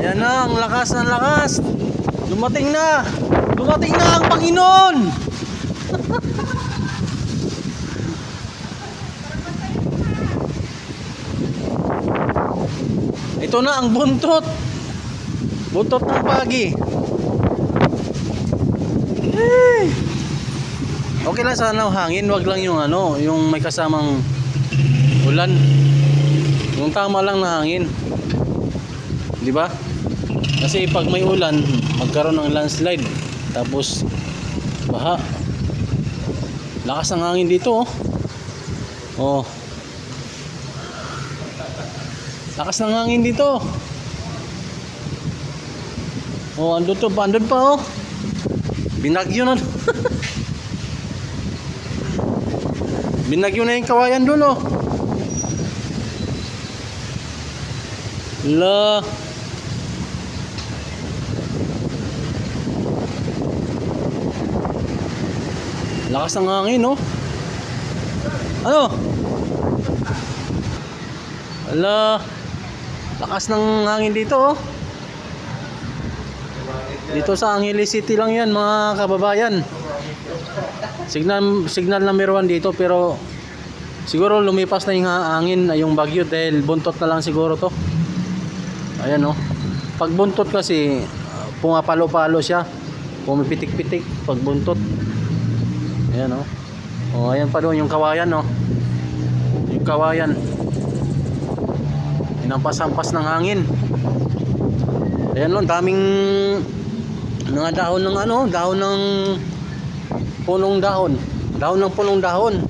Ayan na, ang lakas ng lakas. Dumating na. Dumating na ang Panginoon. Ito na ang buntot. Buntot ng pagi. Okay lang sana hangin, wag lang yung ano, yung may kasamang ulan. Yung tama lang na hangin. 'Di ba? Kasi pag may ulan, magkaroon ng landslide. Tapos baha. Lakas ng hangin dito, oh. Oh. Lakas ng hangin dito. Oh, andun pa, oh. Binagyo na. Binagyo na yung kawayan doon, oh. La. Lakas ng hangin, oh. Ano? Ala. Lakas ng hangin dito, oh. Dito sa Angeles City lang yan, mga kababayan. Signal number 1 dito, pero siguro lumipas na yung hangin, yung bagyo, dahil buntot na lang siguro to. Ayan, oh. Pag buntot kasi pumapalo-palo siya, pumipitik-pitik pag buntot. Ayan, oh. Oh, ayan pa doon yung kawayan, oh. Yung kawayan, inampas-ampas ng hangin. Ayan, oh, daming mga dahon ng ano, dahon ng punong dahon. Dahon ng punong dahon.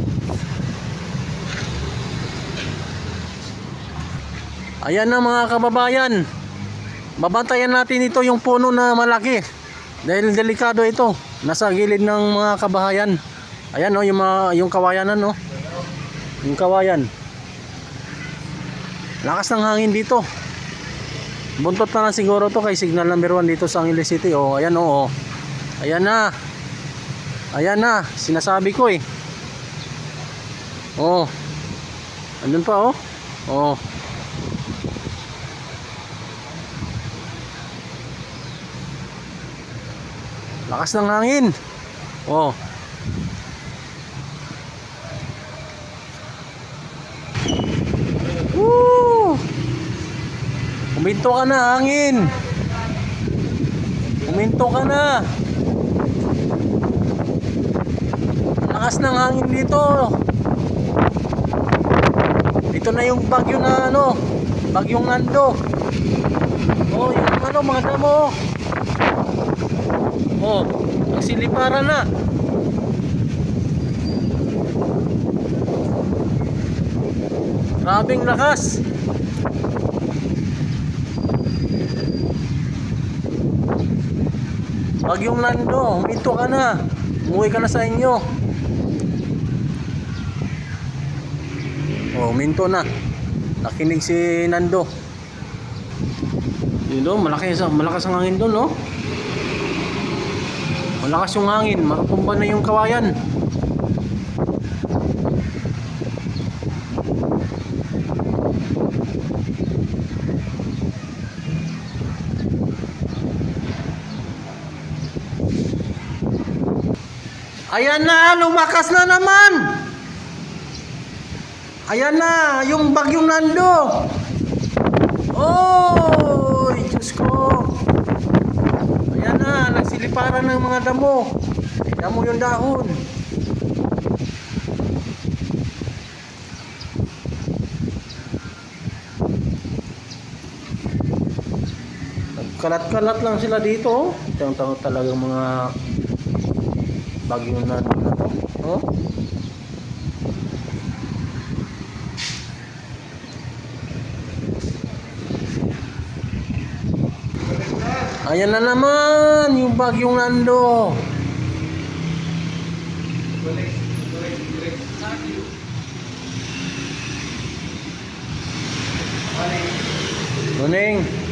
Ayan na, mga kababayan. Babantayan natin ito, yung puno na malaki. Dahil delikado ito. Nasa gilid ng mga kabahayan. Ayan, oh, yung kawayanan, oh. Yung kawayan. Lakas ng hangin dito. Buntot na lang siguro to kay signal number 1 dito sa Angeles City. Oh, ayan, oh. Ayan na. Ayan na, sinasabi ko, eh. Oh. Andun pa, oh. Oh. Lakas ng hangin. Oh. Woo! Uminto ka na, hangin. Uminto ka na. Lakas ng hangin dito. Ito na yung bagyo na ano, bagyong Nando. Oh, yung ano, mga damo. Oh, nagsiliparan na. Grabing lakas. Bagyong Nando, huminto ka na. Umuwi ka na sa inyo. Oh, huminto na. Nakinig si Nando. Yun, oh, malakas ang hangin doon, no? Malakas yung hangin, matutumba na yung kawayan. Ayan na, lumakas na naman. Ayan na, yung bagyong Nando. Oh, Diyos ko. Ayan na, nagsiliparan ng mga damo. Damo yung dahon. Kalat-kalat lang sila dito. Ito ang talagang mga bagyong Nando na to. Oh. Ayan na naman yung bagyong Nando. Morning.